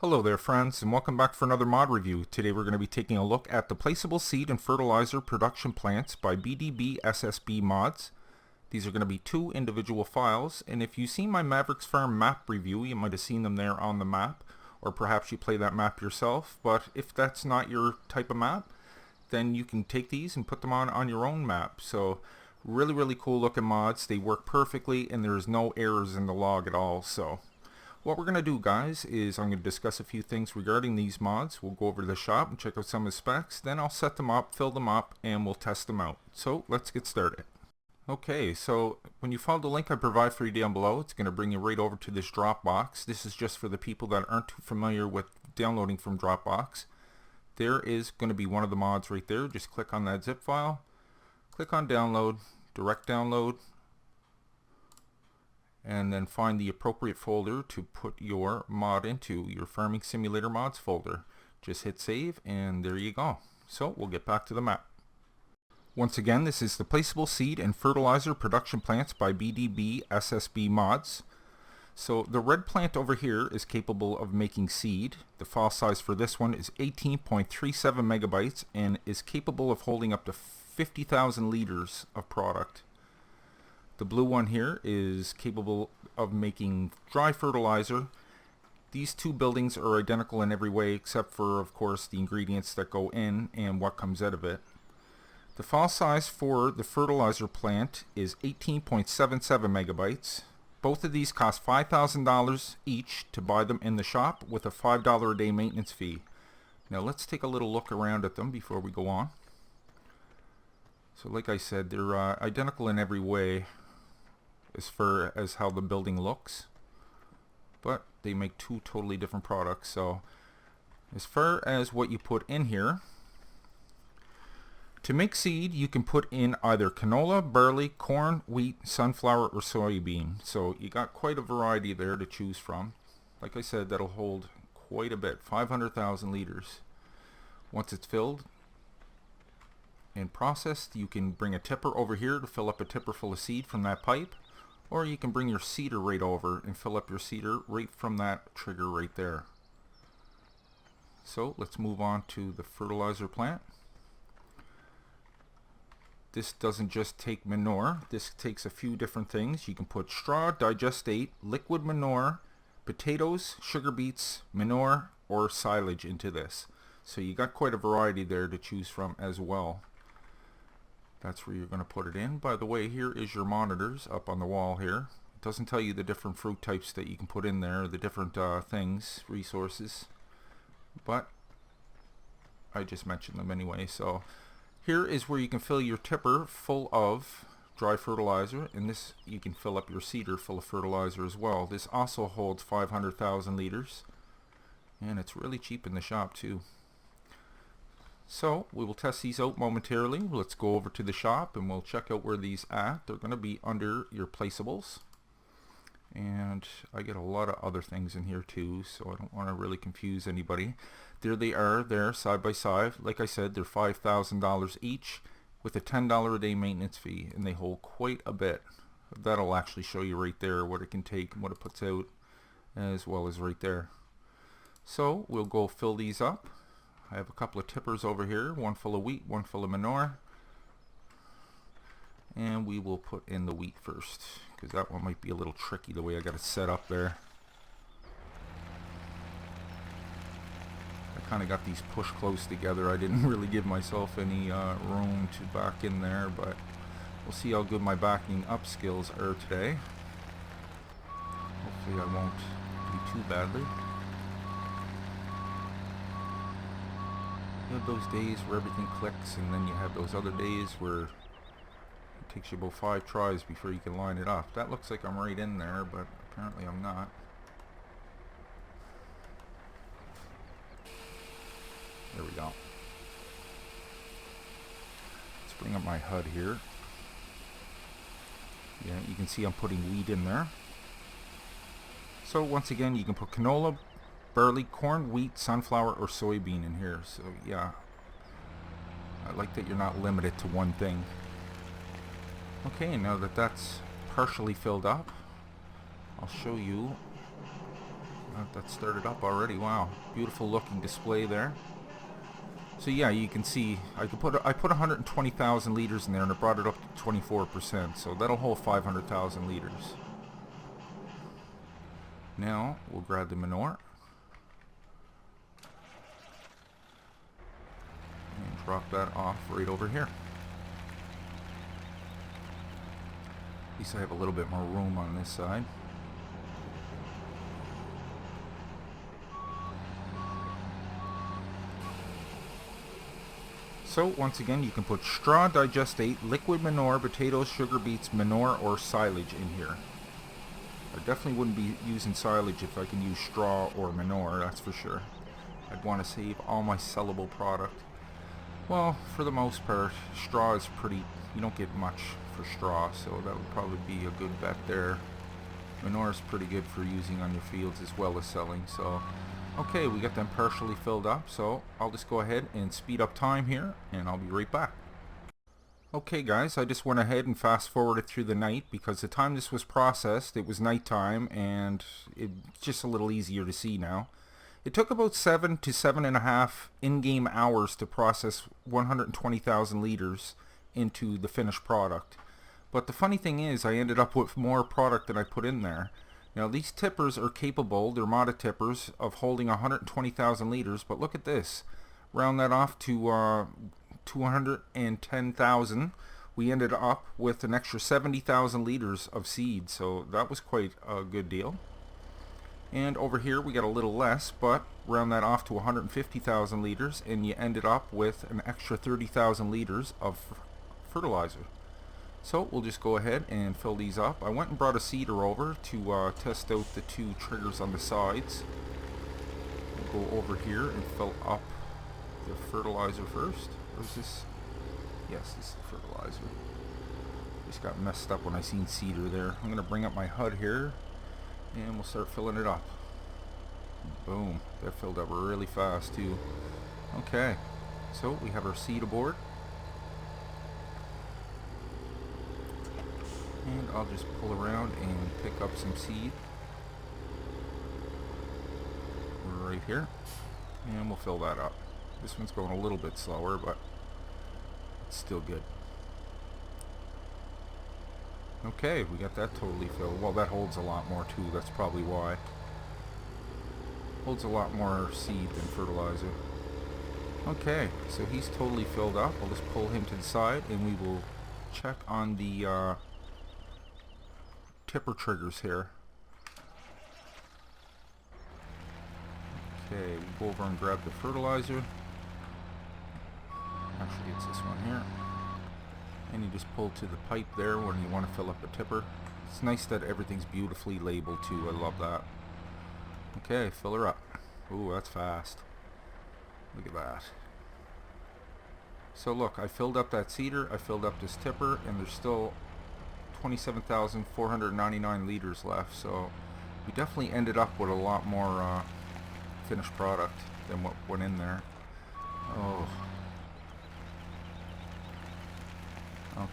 Hello there friends, and welcome back for another mod review. Today we're going to be taking a look at the Placeable Seed and Fertilizer Production Plants by BDBSSB Mods. These are going to be two individual files, and if you've seen my Mavericks Farm map review, you might have seen them there on the map, or perhaps you play that map yourself. But if that's not your type of map, then you can take these and put them on your own map. So really cool looking mods. They work perfectly and there's no errors in the log at all. So what we're going to do, guys, is I'm going to discuss a few things regarding these mods. We'll go over to the shop and check out some of the specs. Then I'll set them up, fill them up, and we'll test them out. So let's get started. Okay, so when you follow the link I provide for you down below, it's going to bring you right over to this Dropbox. This is just for the people that aren't too familiar with downloading from Dropbox. There is going to be one of the mods right there. Just click on that zip file, click on download, direct download, and then find the appropriate folder to put your mod into, your Farming Simulator Mods folder. Just hit save and there you go. So we'll get back to the map. Once again, this is the Placeable Seed and Fertilizer Production Plants by BDBSSB Mods. So the red plant over here is capable of making seed. The file size for this one is 18.37 megabytes and is capable of holding up to 50,000 liters of product. The blue one here is capable of making dry fertilizer. These two buildings are identical in every way except for, of course, the ingredients that go in and what comes out of it. The file size for the fertilizer plant is 18.77 megabytes. Both of these cost $5,000 each to buy them in the shop with a $5 a day maintenance fee. Now let's take a little look around at them before we go on. So like I said, they're identical in every way as far as how the building looks, but they make two totally different products. So as far as what you put in here, to make seed you can put in either canola, barley, corn, wheat, sunflower, or soybean. So you got quite a variety there to choose from. Like I said, that'll hold quite a bit, 500,000 liters. Once it's filled and processed, you can bring a tipper over here to fill up a tipper full of seed from that pipe, or you can bring your seeder right over and fill up your seeder right from that trigger right there. So let's move on to the fertilizer plant. This doesn't just take manure, this takes a few different things. You can put straw, digestate, liquid manure, potatoes, sugar beets, manure, or silage into this. So you got quite a variety there to choose from as well. That's where you're going to put it in. By the way, here is your monitors up on the wall here. It doesn't tell you the different fruit types that you can put in there, the different things, resources, but I just mentioned them anyway. So here is where you can fill your tipper full of dry fertilizer, and this you can fill up your seeder full of fertilizer as well. This also holds 500,000 liters, and it's really cheap in the shop too. So we will test these out momentarily. Let's go over to the shop and we'll check out where these at. They're going to be under your placeables, and I get a lot of other things in here too, so I don't want to really confuse anybody. There they are there side by side. Like I said, they're $5,000 each with a $10 a day maintenance fee, and they hold quite a bit. That'll actually show you right there what it can take and what it puts out, as well as right there. So we'll go fill these up. I have a couple of tippers over here, one full of wheat, one full of manure, and we will put in the wheat first because that one might be a little tricky the way I got it set up there. I kind of got these pushed close together. I didn't really give myself any room to back in there, but we'll see how good my backing up skills are today. Hopefully I won't do too badly. You have those days where everything clicks, and then you have those other days where it takes you about 5 tries before you can line it up. That looks like I'm right in there, but apparently I'm not. There we go. Let's bring up my HUD here. Yeah, you can see I'm putting wheat in there. So once again, you can put canola, barley, corn, wheat, sunflower, or soybean in here. So yeah, I like that you're not limited to one thing. Okay, now that that's partially filled up, I'll show you that started up already. Wow, beautiful looking display there. So yeah, you can see I put 120,000 liters in there, and it brought it up to 24%. So that'll hold 500,000 liters. Now we'll grab the manure and drop that off right over here. At least I have a little bit more room on this side. So once again, you can put straw, digestate, liquid manure, potatoes, sugar beets, manure, or silage in here. I definitely wouldn't be using silage if I can use straw or manure, that's for sure. I'd want to save all my sellable product. Well, for the most part, straw is pretty, you don't get much for straw, so that would probably be a good bet there. Manure is pretty good for using on your fields as well as selling, so... Okay, we got them partially filled up, so I'll just go ahead and speed up time here, and I'll be right back. Okay guys, I just went ahead and fast forwarded through the night because the time this was processed, it was nighttime, and it's just a little easier to see now. It took about 7 to 7.5 in-game hours to process 120,000 liters into the finished product. But the funny thing is, I ended up with more product than I put in there. Now these tippers are capable, they're modded tippers, of holding 120,000 liters, but look at this. Round that off to 210,000. We ended up with an extra 70,000 liters of seed, so that was quite a good deal. And over here we got a little less, but round that off to 150,000 liters, and you ended up with an extra 30,000 liters of fertilizer. So we'll just go ahead and fill these up. I went and brought a seeder over to test out the two triggers on the sides. We'll go over here and fill up the fertilizer first. Or is this? Yes, this is the fertilizer. Just got messed up when I seen seeder there. I'm going to bring up my HUD here and we'll start filling it up. Boom. That filled up really fast too. Okay, so we have our seed aboard. And I'll just pull around and pick up some seed right here, and we'll fill that up. This one's going a little bit slower, but it's still good. Okay, we got that totally filled. Well, that holds a lot more too, that's probably why. Holds a lot more seed than fertilizer. Okay, so he's totally filled up. I'll just pull him to the side and we will check on the tipper triggers here. Okay, we'll go over and grab the fertilizer. Actually, it's this one here. And you just pull to the pipe there when you want to fill up a tipper. It's nice that everything's beautifully labeled too. I love that. Okay, fill her up. Ooh, that's fast. Look at that. So look, I filled up that seeder, I filled up this tipper, and there's still 27,499 liters left, so we definitely ended up with a lot more finished product than what went in there. Oh.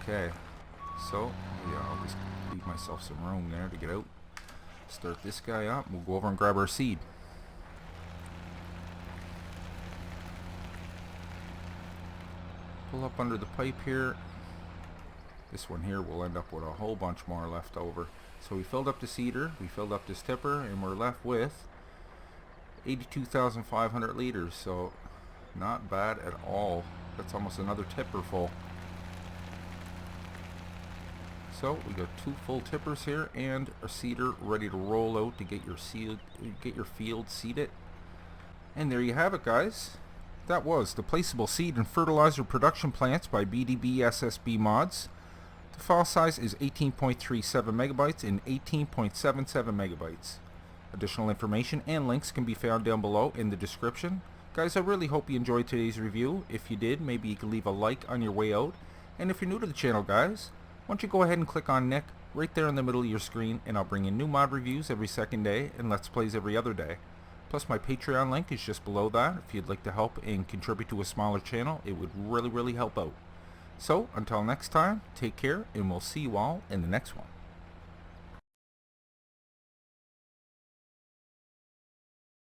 Okay, so yeah, I'll just leave myself some room there to get out. Start this guy up, we'll go over and grab our seed. Pull up under the pipe here. This one here will end up with a whole bunch more left over. So we filled up the seeder, we filled up this tipper, and we're left with 82,500 liters. So not bad at all. That's almost another tipper full. So we got 2 full tippers here and a seeder ready to roll out to get your field seeded. And there you have it, guys. That was the Placeable Seed and Fertilizer Production Plants by BDBSSB Mods. The file size is 18.37 megabytes and 18.77 megabytes. Additional information and links can be found down below in the description. Guys, I really hope you enjoyed today's review. If you did, maybe you can leave a like on your way out. And if you're new to the channel, guys, why don't you go ahead and click on Nick right there in the middle of your screen, and I'll bring in new mod reviews every second day and Let's Plays every other day. Plus my Patreon link is just below that. If you'd like to help and contribute to a smaller channel, it would really help out. So, until next time, take care, and we'll see you all in the next one.